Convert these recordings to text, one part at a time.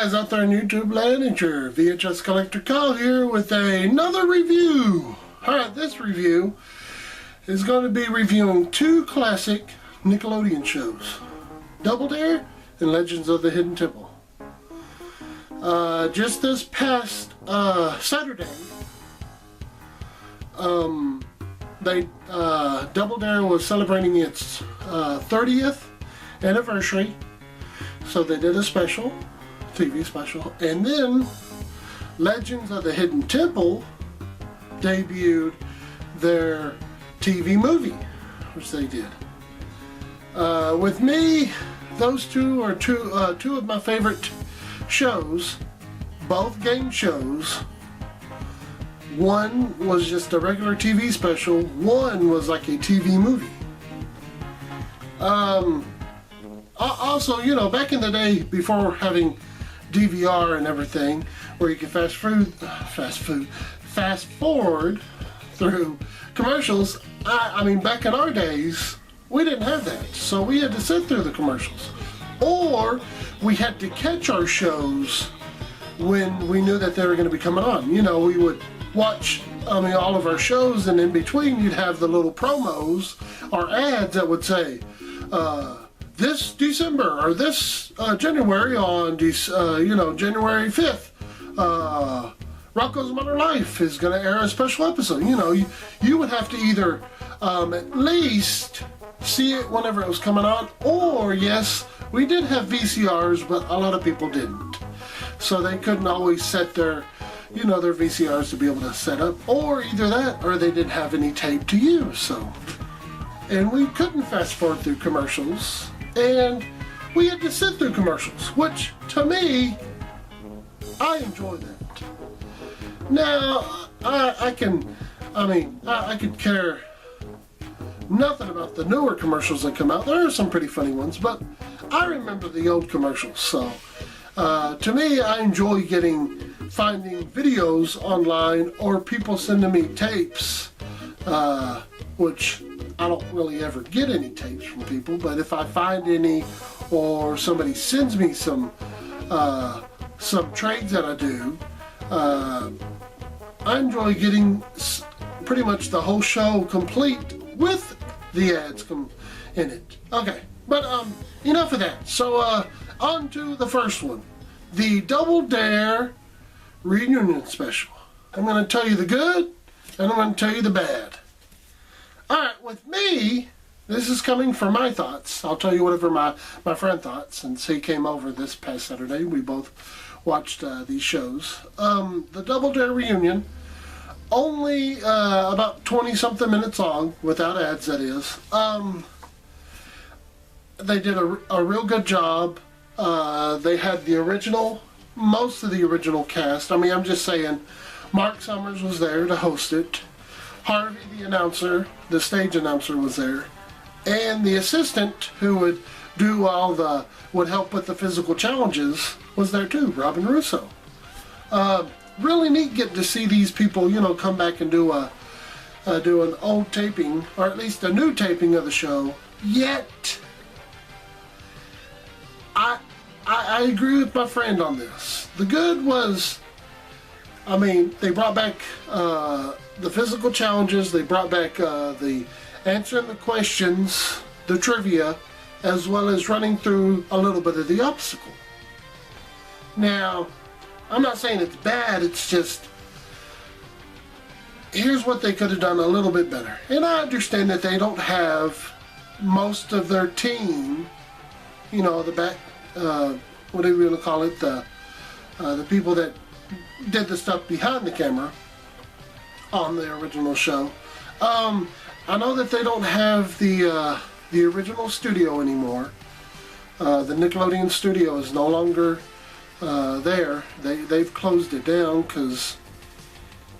guys out there in YouTube land, it's your VHS Collector Kyle here with another review. Alright, this review is going to be reviewing two classic Nickelodeon shows, Double Dare and Legends of the Hidden Temple. Just this past Saturday, Double Dare was celebrating its 30th anniversary, so they did a special, TV special, and then Legends of the Hidden Temple debuted their TV movie, which they did. With me, those two are two of my favorite shows, both game shows. One was just a regular TV special, one was like a TV movie. Also, you know, back in the day, before having DVR and everything, where you can fast forward through commercials, I mean, back in our days, we didn't have that. So we had to sit through the commercials. Or we had to catch our shows when we knew that they were going to be coming on. You know, we would watch, all of our shows, and in between you'd have the little promos or ads that would say, this December or this January on January 5th, Rocko's Modern Life is going to air a special episode. You know, you would have to either at least see it whenever it was coming on, or yes, we did have VCRs, but a lot of people didn't. So they couldn't always set their VCRs to be able to set up, or either that, or they didn't have any tape to use. So, and we couldn't fast forward through commercials, and we had to sit through commercials, which to me, I enjoy that. Now, I could care nothing about the newer commercials that come out. There are some pretty funny ones, but I remember the old commercials. So, to me, I enjoy finding videos online or people sending me tapes, which I don't really ever get any tapes from people, but if I find any, or somebody sends me some trades that I do, I enjoy getting pretty much the whole show complete with the ads in it. Okay, but enough of that. So on to the first one, the Double Dare reunion special. I'm going to tell you the good, and I'm going to tell you the bad. Alright, with me, this is coming from my thoughts. I'll tell you whatever my friend thought, since he came over this past Saturday. We both watched these shows. The Double Dare reunion, only about 20-something minutes long, without ads, that is. They did a real good job. They had most of the original cast. I'm just saying, Mark Summers was there to host it. Harvey, the announcer, the stage announcer, was there. And the assistant who would help with the physical challenges was there too, Robin Russo. Really neat getting to see these people, come back and do an old taping, or at least a new taping of the show. Yet, I agree with my friend on this. The good was, they brought back the physical challenges, they brought back the answering the questions, the trivia, as well as running through a little bit of the obstacle. Now, I'm not saying it's bad, it's just, here's what they could have done a little bit better. And I understand that they don't have most of their team, the back, what do we want to call it, the people that did the stuff behind the camera on the original show. I know that they don't have the original studio anymore. The Nickelodeon studio is no longer there. They've closed it down because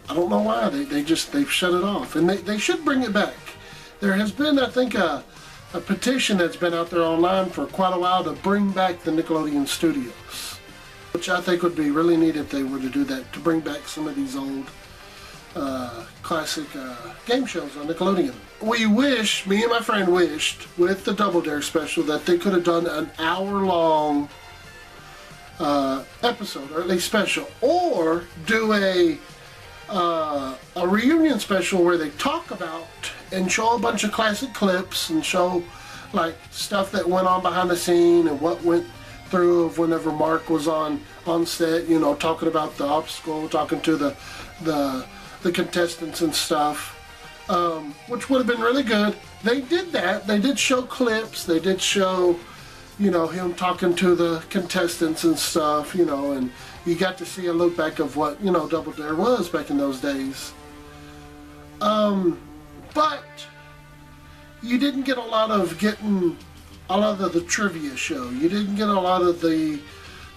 I don't know why. They've shut it off, and they should bring it back. There has been, I think, a petition that's been out there online for quite a while to bring back the Nickelodeon studios, which I think would be really neat if they were to do that, to bring back some of these old classic game shows on Nickelodeon. Me and my friend wished, with the Double Dare special, that they could have done an hour-long episode, or at least special, or do a reunion special where they talk about and show a bunch of classic clips and show like stuff that went on behind the scene and what went through of whenever Mark was on set, you know, talking about the obstacle, talking to the contestants and stuff, which would have been really good. They did that. They did show clips. They did show, you know, him talking to the contestants and stuff, you know, and you got to see a look back of what, you know, Double Dare was back in those days. But you didn't get a lot of the trivia show. You didn't get a lot of the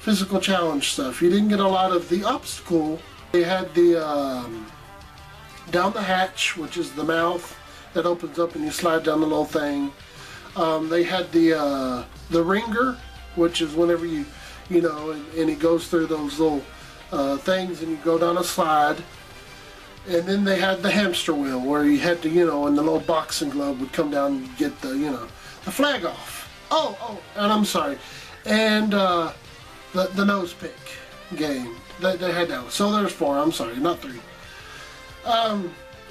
physical challenge stuff. You didn't get a lot of the obstacle. They had the down the hatch, which is the mouth that opens up and you slide down the little thing. They had the ringer, which is whenever you know, and it goes through those little things and you go down a slide. And then they had the hamster wheel where you had to, you know, and the little boxing glove would come down and get the, you know, the flag off. Oh, and I'm sorry. And the nose pick game. They had that one. So there's 4, I'm sorry, not 3.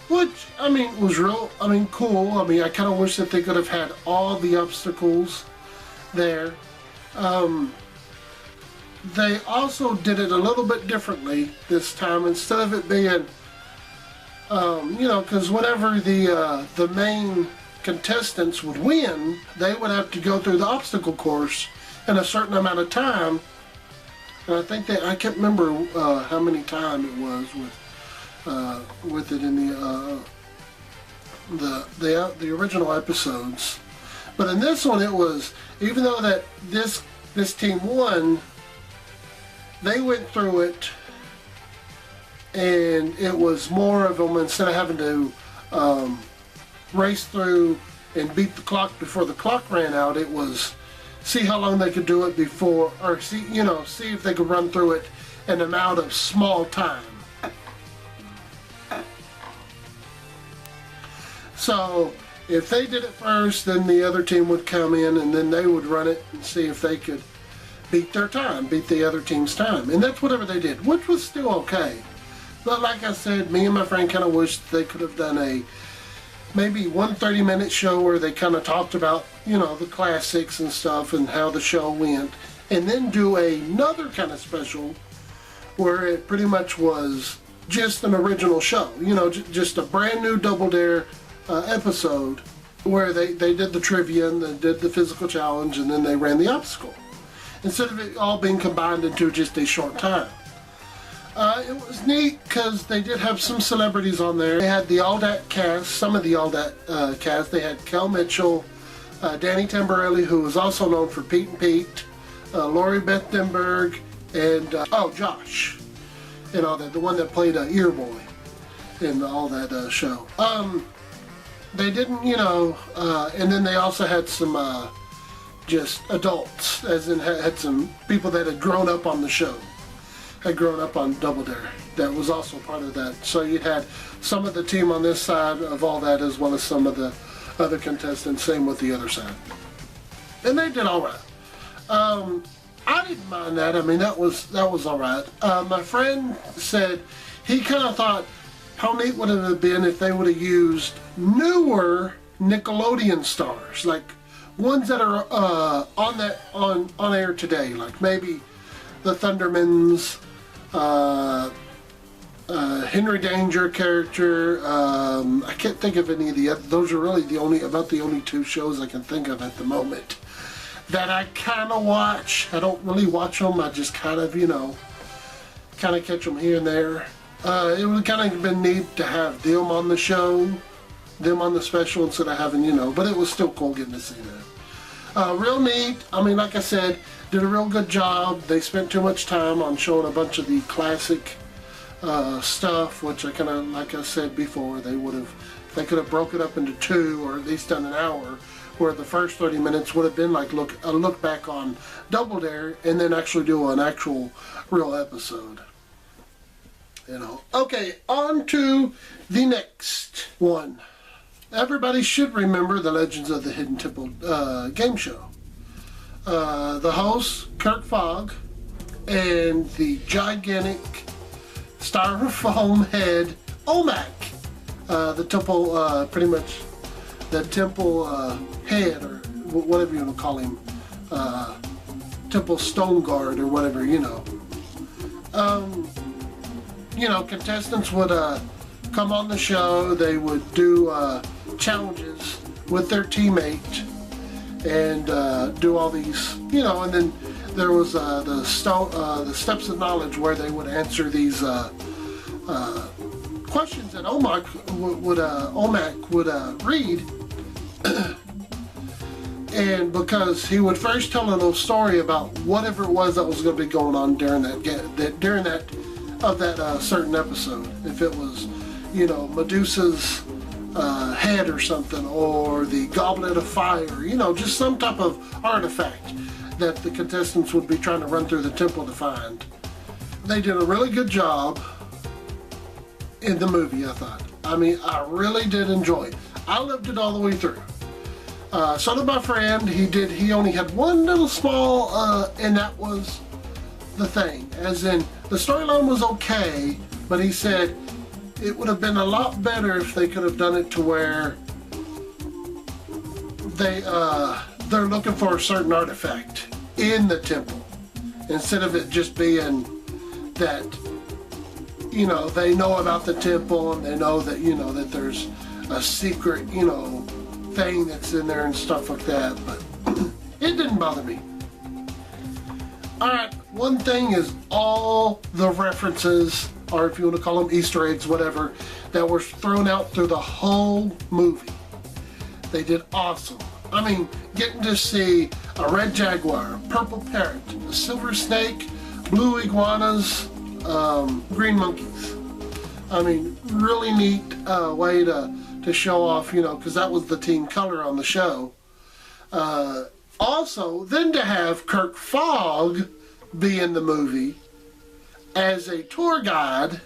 Which, I mean, was cool. I mean, I kind of wish that they could have had all the obstacles there. They also did it a little bit differently this time. Instead of it being, you know, because whenever the main contestants would win, they would have to go through the obstacle course in a certain amount of time. And I think I can't remember how many time it was with it in the original episodes. But in this one, it was, even though that this team won, they went through it, and it was more of them, instead of having to race through and beat the clock before the clock ran out, it was see how long they could do it before, or see if they could run through it in an amount of small time. So if they did it first, then the other team would come in and then they would run it and see if they could beat the other team's time. And that's whatever they did, which was still okay. But like I said, me and my friend kind of wished they could have done maybe one 30-minute show where they kind of talked about, you know, the classics and stuff and how the show went, and then do another kind of special where it pretty much was just an original show, you know, just a brand new Double Dare episode where they did the trivia and they did the physical challenge and then they ran the obstacle, instead of it all being combined into just a short time. It was neat because they did have some celebrities on there. They had the All Dat cast, some of the All Dat cast. They had Kel Mitchell, Danny Tamborelli, who was also known for Pete and Pete, Lori Beth Denberg, and Josh, and all that, the one that played Ear Boy in all that show. They didn't, you know, and then they also had some just adults, as in had some people that had grown up on the show. Had grown up on Double Dare. That was also part of that. So you had some of the team on this side of all that, as well as some of the other contestants, same with the other side. And they did all right. I didn't mind that. I mean, that was all right. My friend said he kind of thought how neat would it have been if they would have used newer Nickelodeon stars, like ones that are on air today, like maybe the Thundermans, Henry Danger character. I can't think of any of the other. Those are really the only 2 shows I can think of at the moment that I kind of watch. I don't really watch them. I just kind of, you know, catch them here and there. It would kind of been neat to have them on the show, them on the special, instead of having, you know, but it was still cool getting to see that. Real neat. I mean, like I said, did a real good job. They spent too much time on showing a bunch of the classic stuff, which I kind of, like I said before, they could have broke it up into 2, or at least done an hour, where the first 30 minutes would have been like a look back on Double Dare, and then actually do an actual real episode. You know. Okay, on to the next one. Everybody should remember the Legends of the Hidden Temple game show. The host, Kirk Fogg, and the gigantic styrofoam head Olmec, the temple, pretty much the temple head, or whatever you want to call him, temple stone guard or whatever, you know. Contestants would come on the show. They would do challenges with their teammate and do all these, and then there was the steps of knowledge, where they would answer these questions that Olmec would read. And because he would first tell a little story about whatever it was that was going to be going on during that certain episode. If it was, Medusa's head or something, or the Goblet of Fire, just some type of artifact that the contestants would be trying to run through the temple to find. They did a really good job in the movie, I thought. I mean, I really did enjoy it. I loved it all the way through. So did my friend. He only had one little small, and that was the thing. As in, the storyline was okay, but he said it would have been a lot better if they could have done it to where they're looking for a certain artifact in the temple, instead of it just being that, they know about the temple and they know that, that there's a secret, thing that's in there and stuff like that. But it didn't bother me. Alright, one thing is all the references, or if you want to call them Easter eggs, whatever, that were thrown out through the whole movie. They did awesome. I mean, getting to see a red jaguar, a purple parrot, a silver snake, blue iguanas, green monkeys. I mean, really neat way to show off, because that was the team color on the show. Also, then to have Kirk Fogg be in the movie as a tour guide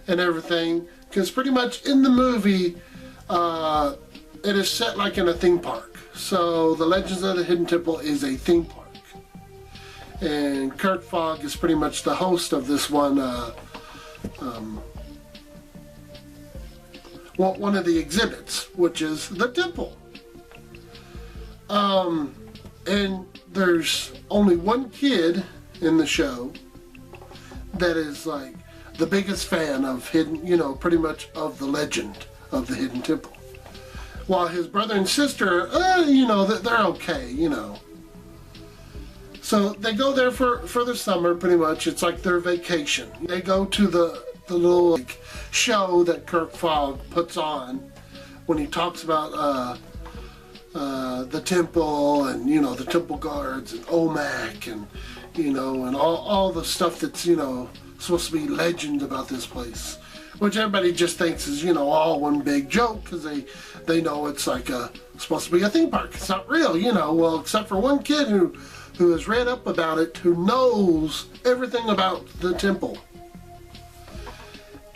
and everything, because pretty much in the movie, it is set like in a theme park. So the Legends of the Hidden Temple is a theme park, and Kirk Fogg is pretty much the host of this one one of the exhibits, which is the temple. And there's only one kid in the show that is like the biggest fan of Hidden, pretty much of the legend of the Hidden Temple. While his brother and sister, they're okay, So they go there for the summer, pretty much. It's like their vacation. They go to the little show that Kirk Fogg puts on when he talks about the temple and the temple guards and Olmec and and all the stuff that's supposed to be legend about this place, which everybody just thinks is all one big joke, because they know it's like supposed to be a theme park. It's not real, well, except for one kid who has read up about it, who knows everything about the temple.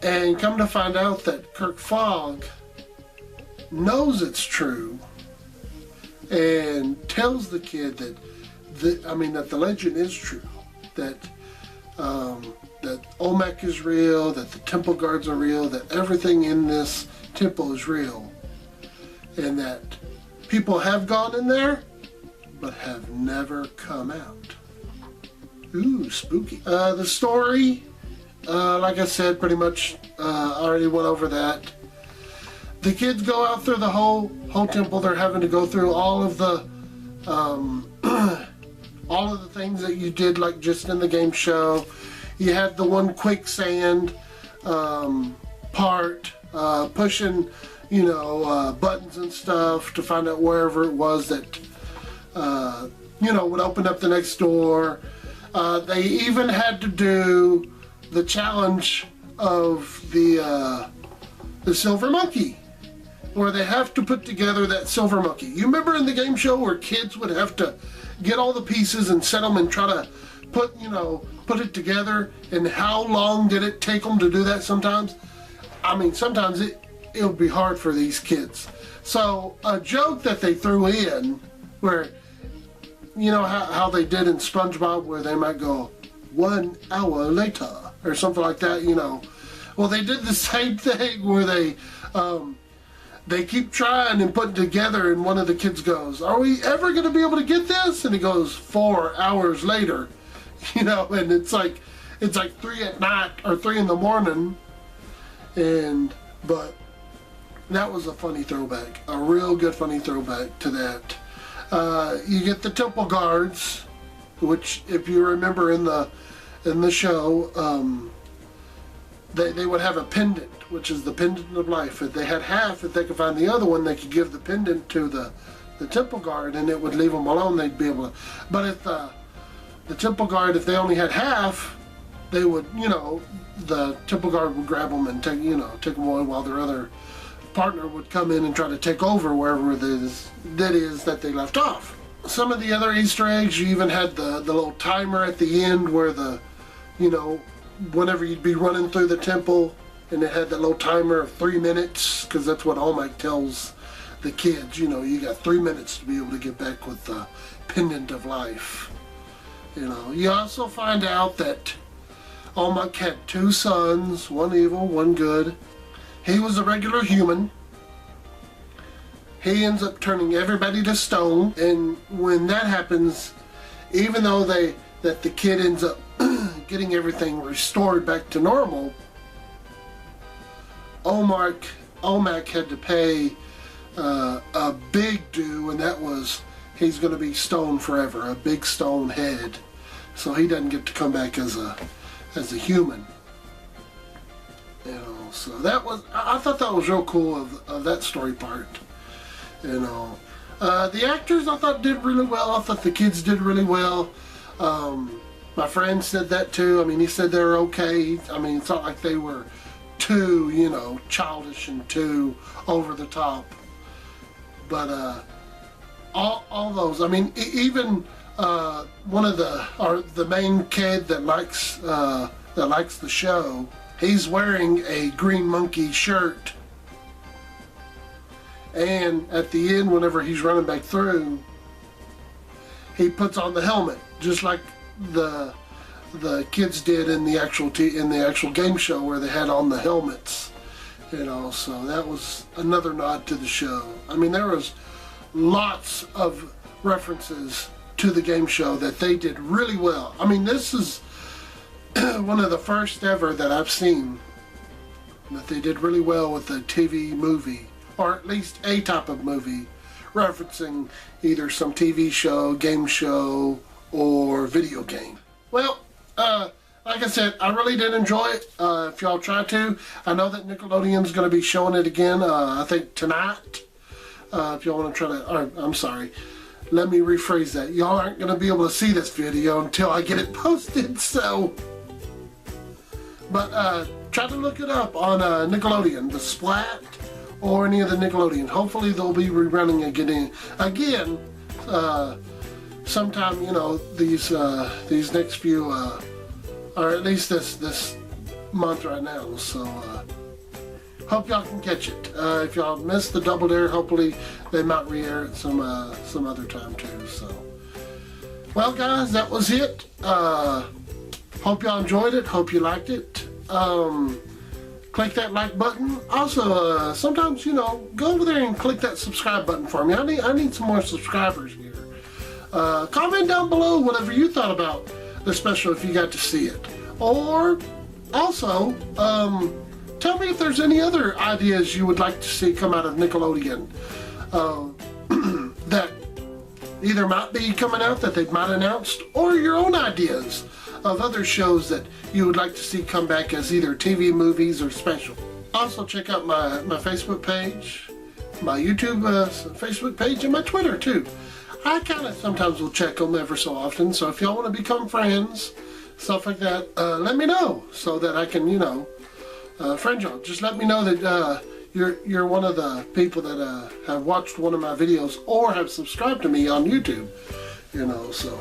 And come to find out that Kirk Fogg knows it's true and tells the kid that the legend is true, that that Olmec is real, that the temple guards are real, that everything in this temple is real, and that people have gone in there but have never come out. Ooh, spooky. The story, like I said, pretty much I already went over that. The kids go out through the whole temple. They're having to go through all of the things that you did, like just in the game show. You had the one quicksand part, pushing, buttons and stuff to find out wherever it was that, would open up the next door. They even had to do the challenge of the silver monkey, where they have to put together that silver monkey. You remember in the game show where kids would have to get all the pieces and set them and try to put it together, and how long did it take them to do that sometimes? I mean, sometimes it would be hard for these kids. So a joke that they threw in, where you know how they did in SpongeBob where they might go 1 hour later or something like that, you know. Well, they did the same thing where they keep trying and putting together, and one of the kids goes, "Are we ever going to be able to get this?" And he goes, 4 hours later, you know, and it's like 3 at night or 3 in the morning, but that was a funny throwback, a real good funny throwback to that. You get the temple guards, which, if you remember in the show, they would have a pendant, which is the pendant of life. If they had half, if they could find the other one, they could give the pendant to the temple guard, and it would leave them alone. They'd be able to. But if the temple guard, if they only had half, they would, you know, the temple guard would grab them and take them away, while their other partner would come in and try to take over wherever that is that they left off. Some of the other Easter eggs, you even had the little timer at the end where whenever you'd be running through the temple, and it had that little timer of 3 minutes, because that's what Olmec tells the kids, you know, you got 3 minutes to be able to get back with the pendant of life. You know, you also find out that Olmec had 2 sons, one evil, one good. He was a regular human. He ends up turning everybody to stone, and when that happens, even though that the kid ends up getting everything restored back to normal, Olmec had to pay a big due, and that was he's going to be stone forever, a big stone head. So he doesn't get to come back as a human. You know, so I thought that was real cool of that story part. You know, the actors I thought did really well. I thought the kids did really well. My friend said that too. I mean, he said they were okay. I mean, it's not like they were too, you know, childish and too over the top. But all those. I mean, even one of the main kid that likes the show. He's wearing a Green Monkey shirt, and at the end, whenever he's running back through, he puts on the helmet, just like the kids did in the actual game show where they had on the helmets. You know, so that was another nod to the show. I mean, there was lots of references to the game show that they did really well. I mean, this is one of the first ever that I've seen that they did really well with a TV movie, or at least a type of movie, referencing either some TV show, game show, or video game. Well, like I said, I really did enjoy it. If y'all try to, I know that Nickelodeon's going to be showing it again, I think tonight. If y'all want to try to, or, I'm sorry, let me rephrase that. Y'all aren't going to be able to see this video until I get it posted, so. But try to look it up on Nickelodeon, the Splat, or any of the Nickelodeon. Hopefully they'll be rerunning again sometime, you know, these next few, or at least this month right now. So hope y'all can catch it. If y'all missed the Double Dare, hopefully they might re-air it some other time too. So, well, guys, that was it. Hope y'all enjoyed it. Hope you liked it. Click that like button. Also, sometimes, you know, go over there and click that subscribe button for me. I need some more subscribers here. Comment down below whatever you thought about the special if you got to see it. Or also, tell me if there's any other ideas you would like to see come out of Nickelodeon that either might be coming out that they might announced, or your own ideas of other shows that you would like to see come back as either TV, movies, or special. Also, check out my Facebook page, my YouTube Facebook page, and my Twitter too. I kind of sometimes will check them ever so often, so if y'all want to become friends, stuff like that, let me know so that I can, you know, friend y'all. Just let me know that you're one of the people that have watched one of my videos or have subscribed to me on YouTube. You know, so.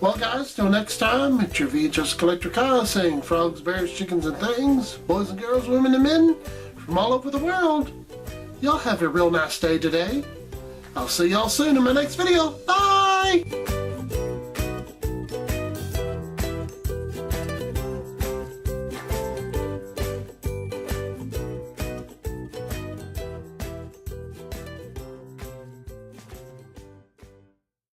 Well, guys, till next time, it's your VHS Collector Kyle saying frogs, bears, chickens, and things, boys and girls, women and men from all over the world. Y'all have a real nice day today. I'll see y'all soon in my next video. Bye!